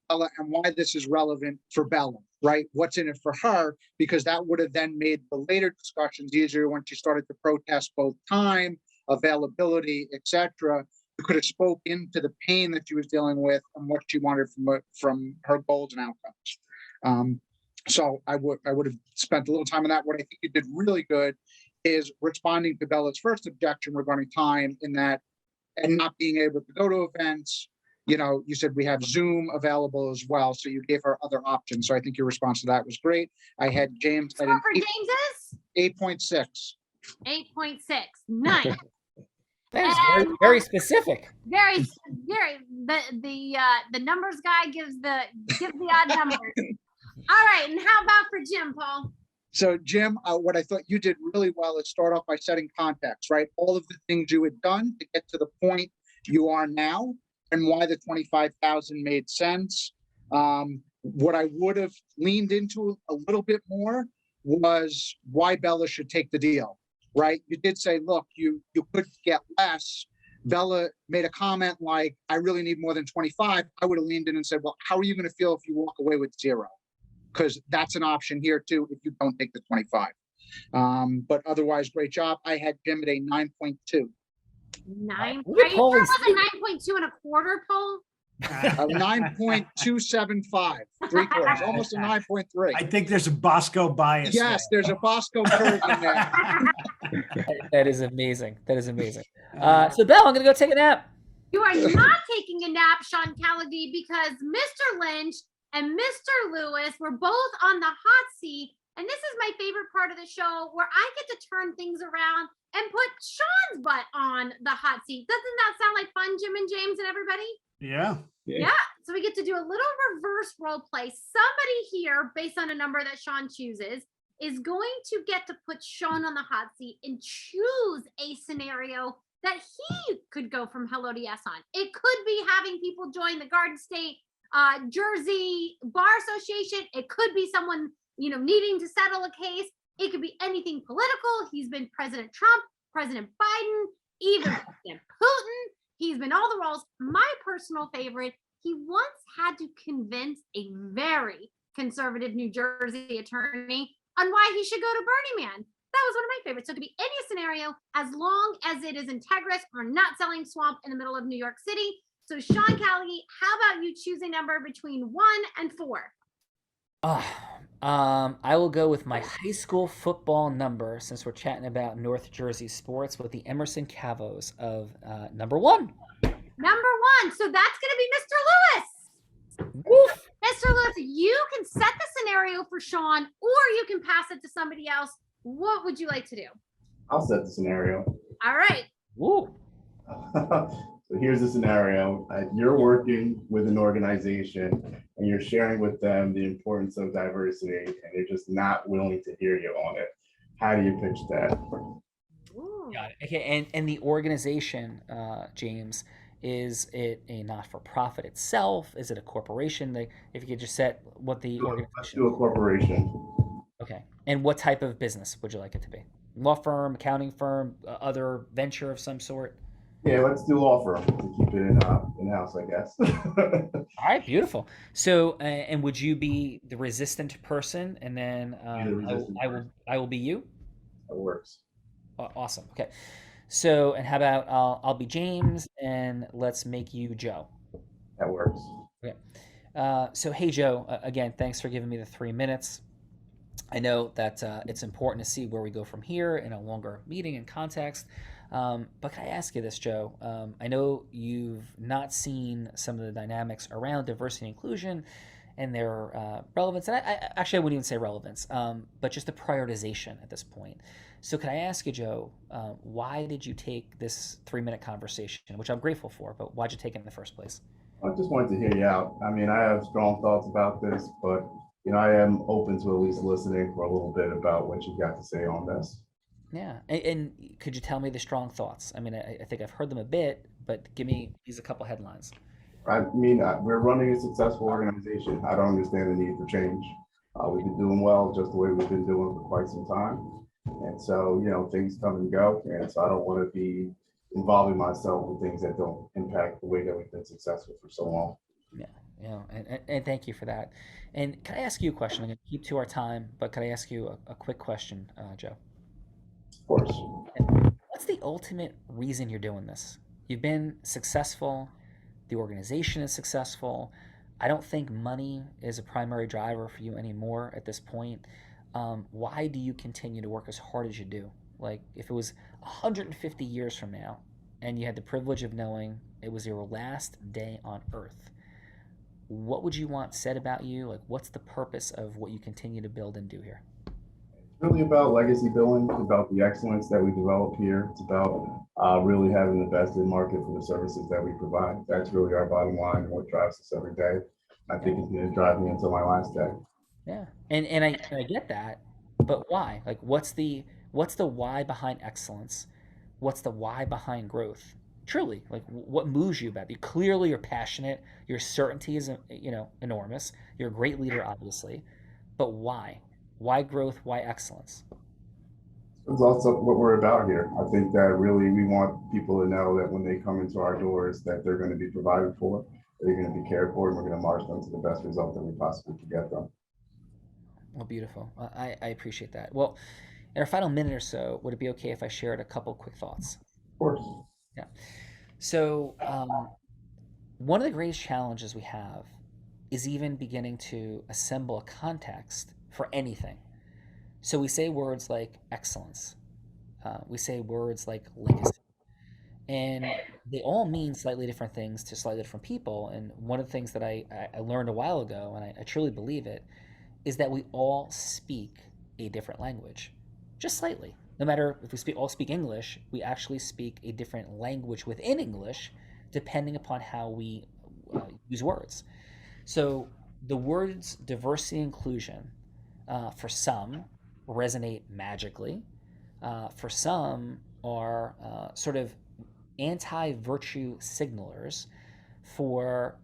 Bella and why this is relevant for Bella, right? What's in it for her? Because that would have then made the later discussions easier when she started to protest both time, availability, etc. You could have spoke into the pain that she was dealing with and what she wanted from her goals and outcomes. So I would have spent a little time on that. What I think you did really good is responding to Bella's first objection regarding time in that and not being able to go to events. You know, you said we have Zoom available as well. So you gave her other options. So I think your response to that was great. I had James at an For James is 8.6. 8.6. Nice. That is very, very specific. Very. The numbers guy gives the odd numbers. All right, and how about for Jim, Paul? So Jim, what I thought you did really well is start off by setting context, right? All of the things you had done to get to the point you are now and why the 25,000 made sense. What I would have leaned into a little bit more was why Bella should take the deal, right? You did say, look, you could get less. Bella made a comment like, I really need more than 25. I would have leaned in and said, well, how are you going to feel if you walk away with 0? Because that's an option here too if you don't take the 25. But otherwise, great job. I had Jim at a 9.2. 9. Are you sure it was a 9.2 and a quarter, Paul? A 9.275, 3/4, almost a 9.3. I think there's a Bosco bias. Yes, there's a Bosco curve in there. That is amazing. That is amazing. So Belle, I'm gonna go take a nap. You are not taking a nap, Sean Callagy, because Mr. Lynch and Mr. Lewis were both on the hot seat. And this is my favorite part of the show where I get to turn things around and put Sean's butt on the hot seat. Doesn't that sound like fun, Jim and James and everybody? Yeah. So we get to do a little reverse role play. Somebody here, based on a number that Sean chooses, is going to get to put Sean on the hot seat and choose a scenario that he could go from hello to yes on. It could be having people join the Garden State Jersey Bar Association. It could be someone, needing to settle a case. It could be anything political. He's been President Trump, President Biden, even President Putin. He's been all the roles. My personal favorite, he once had to convince a very conservative New Jersey attorney on why he should go to Burning Man. That was one of my favorites. So it could be any scenario as long as it is integrous or not selling swamp in the middle of New York City. So Sean Callagy, how about you choose a number between 1 and 4? I will go with my high school football number, since we're chatting about North Jersey sports, with the Emerson Cavos of number 1. Number 1. So that's going to be Mr. Lewis. Woof. Mr. Lewis, you can set the scenario for Sean, or you can pass it to somebody else. What would you like to do? I'll set the scenario. All right. Woo. So here's the scenario. You're working with an organization and you're sharing with them the importance of diversity, and you're just not willing to hear you on it. How do you pitch that? Got it. Okay, and the organization, James, is it a not-for-profit itself? Is it a corporation? If you could just set what the organization. Let's do a corporation. Okay. And what type of business would you like it to be? Law firm, accounting firm, other venture of some sort? Yeah, let's do law firm to keep it in-house, I guess. All right, beautiful. So, and would you be the resistant person, and then I will be you? That works. Awesome. Okay. So, and how about I'll be James, and let's make you Joe. That works. Okay. So, hey Joe, again, thanks for giving me the 3 minutes. I know that it's important to see where we go from here in a longer meeting and context. But can I ask you this, Joe? I know you've not seen some of the dynamics around diversity and inclusion and their relevance. And I wouldn't even say relevance, but just the prioritization at this point. So can I ask you, Joe, why did you take this 3-minute conversation, which I'm grateful for, but why'd you take it in the first place? I just wanted to hear you out. I mean, I have strong thoughts about this, but I am open to at least listening for a little bit about what you've got to say on this. Yeah, and could you tell me the strong thoughts? I mean, I think I've heard them a bit, but give me a couple headlines. I mean, we're running a successful organization. I don't understand the need for change. We've been doing well just the way we've been doing for quite some time. And so, things come and go. And so I don't want to be involving myself with things that don't impact the way that we've been successful for so long. Yeah, and thank you for that. And can I ask you a question? I'm going to keep to our time, but can I ask you a quick question, Joe? Of course. What's the ultimate reason you're doing this? You've been successful, the organization is successful. I don't think money is a primary driver for you anymore at this point. Why do you continue to work as hard as you do? Like, if it was 150 years from now and you had the privilege of knowing it was your last day on earth, what would you want said about you? Like, what's the purpose of what you continue to build and do here? Really about legacy building, about the excellence that we develop here. It's about really having the best in market for the services that we provide. That's really our bottom line and what drives us every day. I think it's going to drive me until my last day. Yeah, and I get that, but why? Like, what's the why behind excellence? What's the why behind growth? Truly, like, what moves you about it? Clearly, you're passionate. Your certainty is, enormous. You're a great leader, obviously, but why? Why growth? Why excellence? It's also what we're about here. I think that really we want people to know that when they come into our doors that they're going to be provided for, they're going to be cared for, and we're going to march them to the best result that we possibly can get them. Well, beautiful. I appreciate that. Well, in our final minute or so, would it be okay if I shared a couple quick thoughts? Of course. Yeah. So one of the greatest challenges we have is even beginning to assemble a context for anything. So we say words like excellence. We say words like legacy. And they all mean slightly different things to slightly different people. And one of the things that I learned a while ago, and I truly believe it, is that we all speak a different language, just slightly. No matter if we all speak English, we actually speak a different language within English, depending upon how we use words. So the words diversity and inclusion, for some, resonate magically. For some are sort of anti-virtue signalers for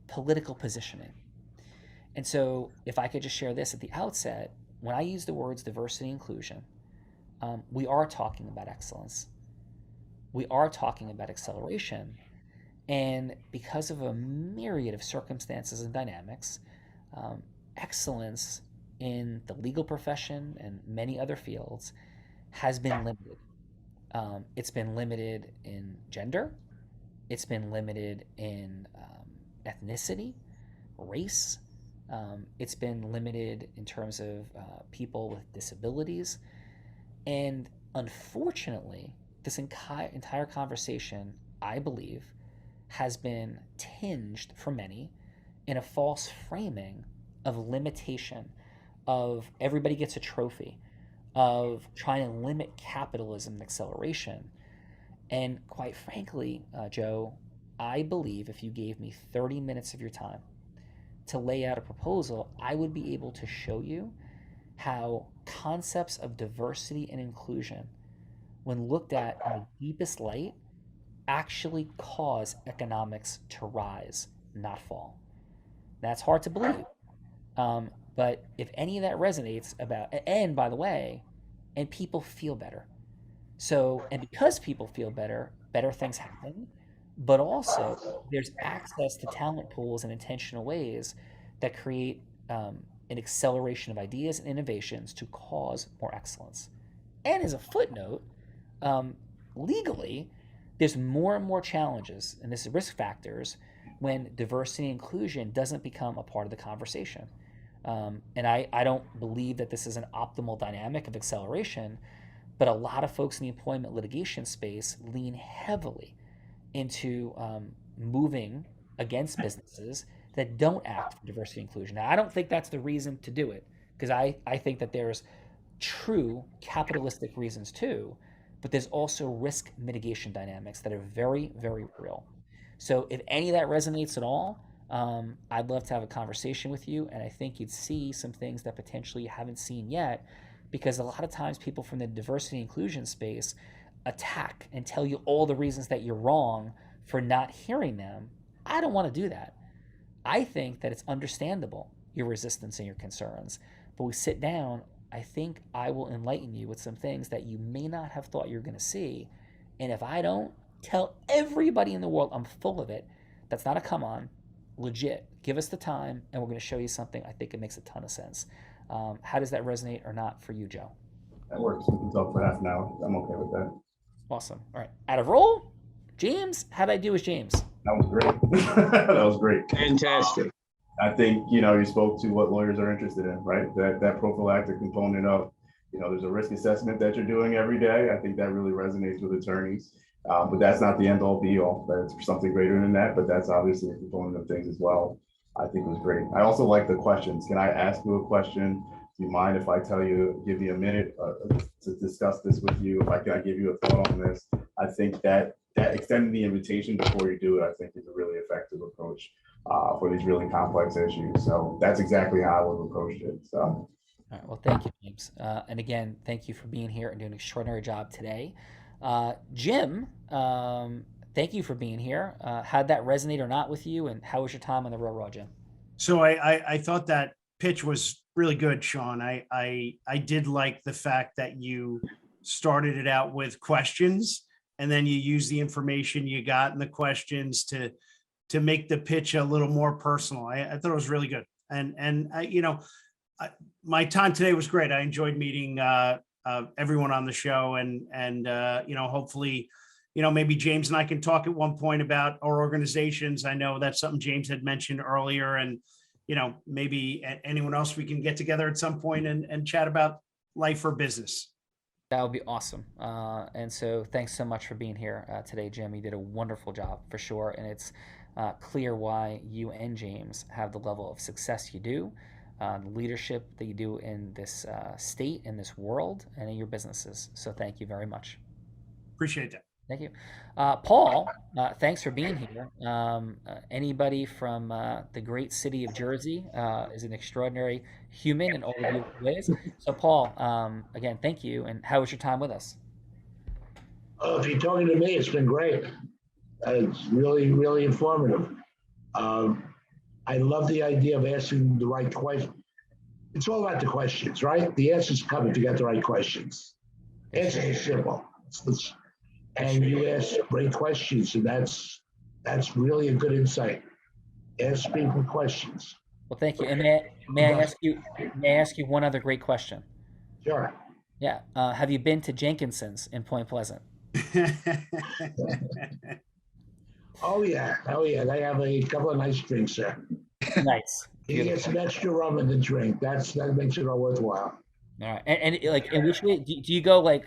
political positioning. And so if I could just share this at the outset, when I use the words diversity and inclusion, we are talking about excellence. We are talking about acceleration. And because of a myriad of circumstances and dynamics, excellence in the legal profession and many other fields has been limited. It's been limited in gender. It's been limited in ethnicity, race. It's been limited in terms of people with disabilities. And unfortunately, this entire conversation, I believe, has been tinged for many in a false framing of limitation, of everybody gets a trophy, of trying to limit capitalism and acceleration. And quite frankly, Joe, I believe if you gave me 30 minutes of your time to lay out a proposal, I would be able to show you how concepts of diversity and inclusion, when looked at in the deepest light, actually cause economics to rise, not fall. That's hard to believe. But if any of that resonates about, and by the way, and people feel better. So, and because people feel better, better things happen, but also there's access to talent pools in intentional ways that create an acceleration of ideas and innovations to cause more excellence. And as a footnote, legally, there's more and more challenges, and this is risk factors, when diversity and inclusion doesn't become a part of the conversation. And I don't believe that this is an optimal dynamic of acceleration, but a lot of folks in the employment litigation space lean heavily into moving against businesses that don't act for diversity and inclusion. Now, I don't think that's the reason to do it, because I think that there's true capitalistic reasons too, but there's also risk mitigation dynamics that are very, very real. So if any of that resonates at all, I'd love to have a conversation with you, and I think you'd see some things that potentially you haven't seen yet, because a lot of times people from the diversity and inclusion space attack and tell you all the reasons that you're wrong for not hearing them. I don't want to do that. I think that it's understandable, your resistance and your concerns, but we sit down, I think I will enlighten you with some things that you may not have thought you're going to see. And if I don't tell everybody in the world I'm full of it, that's not a come on. legit. Give us the time, and we're going to show you something. I think it makes a ton of sense. How does that resonate or not for you, Joe? That works. We can talk for half an hour. I'm okay with that. Awesome. All right. Out of roll, James. How'd I do as James? That was great. That was great. Fantastic. I think, you spoke to what lawyers are interested in, right? That prophylactic component of, there's a risk assessment that you're doing every day. I think that really resonates with attorneys. But that's not the end all be all. That's something greater than that, but that's obviously a component of things as well. I think it was great. I also like the questions. Can I ask you a question? Do you mind if I give you a minute to discuss this with you? If I give you a thought on this, I think that extending the invitation before you do it, I think is a really effective approach for these really complex issues. So that's exactly how I would have approached it. So. All right. Well, thank you, James. And again, thank you for being here and doing an extraordinary job today. Jim, thank you for being here. How'd that resonate or not with you? And how was your time on the Real Raw, Jim? So I thought that pitch was really good, Sean. I did like the fact that you started it out with questions, and then you use the information you got in the questions to make the pitch a little more personal. I thought it was really good. And my time today was great. I enjoyed meeting everyone on the show, and hopefully, maybe James and I can talk at one point about our organizations. I know that's something James had mentioned earlier, and maybe anyone else we can get together at some point and chat about life or business. That would be awesome. And so thanks so much for being here today, Jim. You did a wonderful job for sure. And it's clear why you and James have the level of success you do, the leadership that you do in this state, in this world, and in your businesses. So thank you very much. Appreciate that. Thank you. Paul, thanks for being here. Anybody from the great city of Jersey is an extraordinary human in all of your ways. So Paul, again, thank you. And how was your time with us? If you're talking to me, it's been great. It's really, really informative. I love the idea of asking the right question. It's all about the questions, right? The answers come if you get the right questions. Answers are simple. And you ask great questions, and that's really a good insight. Ask people questions. Well, thank you. And may I ask you one other great question? Sure. Yeah. Have you been to Jenkinson's in Point Pleasant? Oh yeah. They have a couple of nice drinks there. Nice. You get some extra rum in the drink. That makes it all worthwhile. All right. And which way do you go? Like,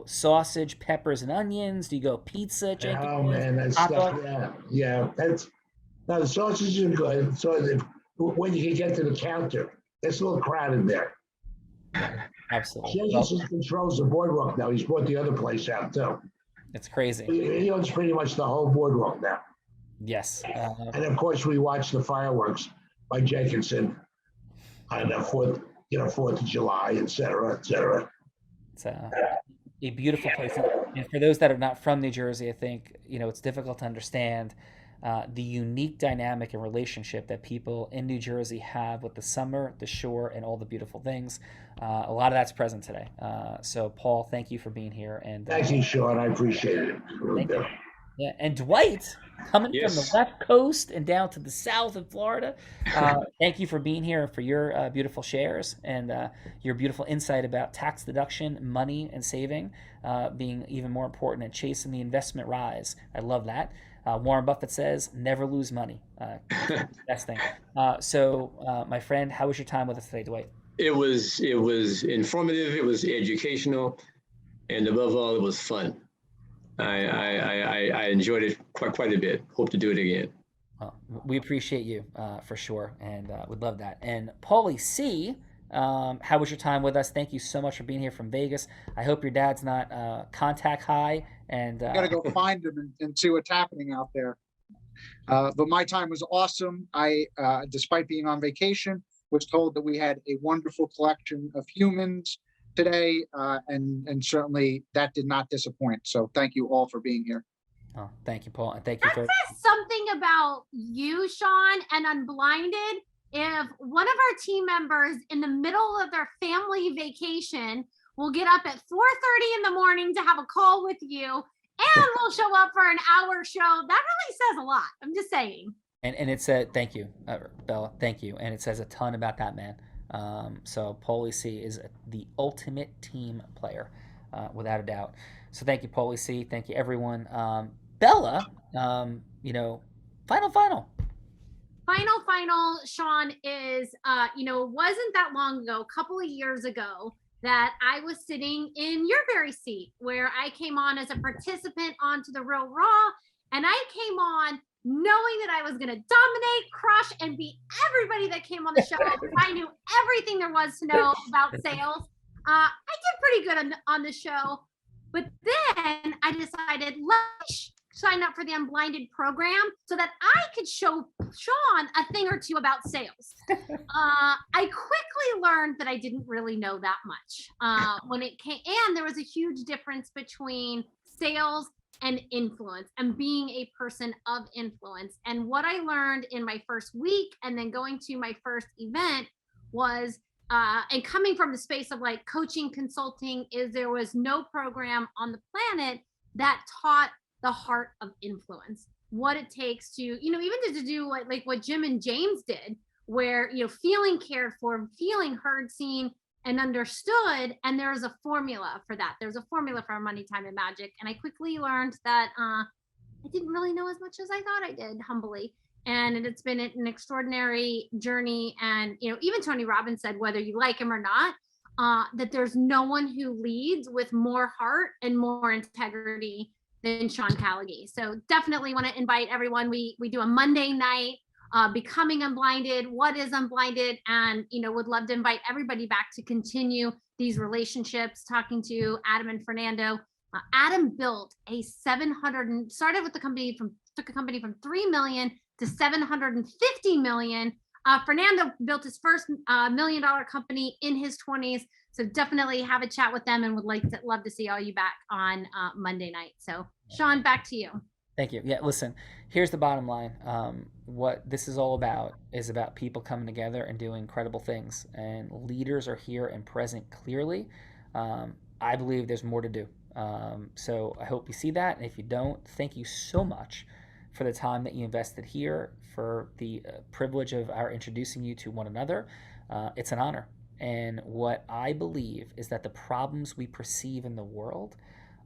sausage, peppers, and onions? Do you go pizza? Oh man, that's stuff. Yeah. The sausages are good. So when you can get to the counter, it's a little crowded there. Absolutely. Jesus controls the boardwalk now. He's bought the other place out too. It's crazy. He owns pretty much the whole boardwalk now. Yes. And of course, we watch the fireworks by Jenkinson on the 4th of July, et cetera, et cetera. It's a beautiful place. And for those that are not from New Jersey, I think, it's difficult to understand the unique dynamic and relationship that people in New Jersey have with the summer, the shore, and all the beautiful things. A lot of that's present today. So, Paul, thank you for being here. And thank you, Sean. I appreciate it. Thank you. Yeah, and Dwight, coming from the left coast and down to the south of Florida, thank you for being here and for your beautiful shares and your beautiful insight about tax deduction, money, and saving being even more important and chasing the investment rise. I love that. Warren Buffett says, never lose money. Best thing. So, my friend, how was your time with us today, Dwight? It was informative, it was educational, and above all, it was fun. I enjoyed it quite a bit. Hope to do it again. We appreciate you for sure, and would love that. And Paulie C, how was your time with us? Thank you so much for being here from Vegas. I hope your dad's not contact high. And I gotta go find him and see what's happening out there. But my time was awesome. I, despite being on vacation, was told that we had a wonderful collection of humans today, and certainly that did not disappoint. So thank you all for being here. Oh, thank you, Paul, and thank you for something about you, Sean, and Unblinded. If one of our team members in the middle of their family vacation will get up at 4:30 in the morning to have a call with you, and we'll show up for an hour show, that really says a lot. I'm just saying. And it said, thank you, Bella, thank you. And it says a ton about that man. So Paulie C is the ultimate team player, without a doubt. So thank you, Paulie C. Thank you, everyone. Bella, final. Final, Sean, is, it wasn't that long ago, a couple of years ago, that I was sitting in your very seat where I came on as a participant onto the Real Raw, and I came on knowing that I was going to dominate, crush, and beat everybody that came on the show. I knew everything there was to know about sales. I did pretty good on the show, but then I decided, let's sign up for the Unblinded program so that I could show Sean a thing or two about sales. I quickly learned that I didn't really know that much when it came, and there was a huge difference between sales and influence and being a person of influence. And what I learned in my first week and then going to my first event was, and coming from the space of like coaching, consulting, is there was no program on the planet that taught the heart of influence, what it takes to, even to do like what Jim and James did, where, feeling cared for, feeling heard, seen, and understood. And there's a formula for that. There's a formula for money, time, and magic. And I quickly learned that I didn't really know as much as I thought I did, humbly. And it's been an extraordinary journey. And, even Tony Robbins said, whether you like him or not, that there's no one who leads with more heart and more integrity than Sean Callaghy. So definitely want to invite everyone. We do a Monday night, Becoming Unblinded, what is Unblinded, and would love to invite everybody back to continue these relationships, talking to Adam and Fernando. Adam built started with the company took a company from 3 million to 750 million. Fernando built his first $1 million company in his 20s. So definitely have a chat with them, and would love to see all you back on Monday night. So Sean, back to you. Thank you. Yeah, listen, here's the bottom line. What this is all about is about people coming together and doing incredible things. And leaders are here and present clearly. I believe there's more to do. So I hope you see that. And if you don't, thank you so much for the time that you invested here, for the privilege of our introducing you to one another. It's an honor. And what I believe is that the problems we perceive in the world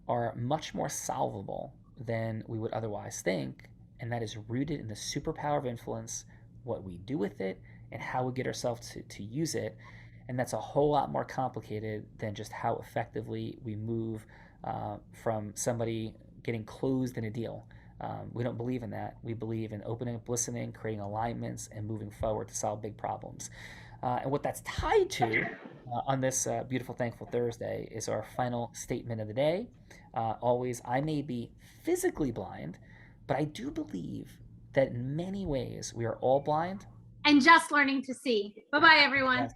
are much more solvable than we would otherwise think. And that is rooted in the superpower of influence, what we do with it, and how we get ourselves to use it. And that's a whole lot more complicated than just how effectively we move from somebody getting closed in a deal. We don't believe in that. We believe in opening up, listening, creating alignments, and moving forward to solve big problems. And what that's tied to on this beautiful Thankful Thursday is our final statement of the day. Always, I may be physically blind, but I do believe that in many ways we are all blind. And just learning to see. Bye-bye, everyone. Yes.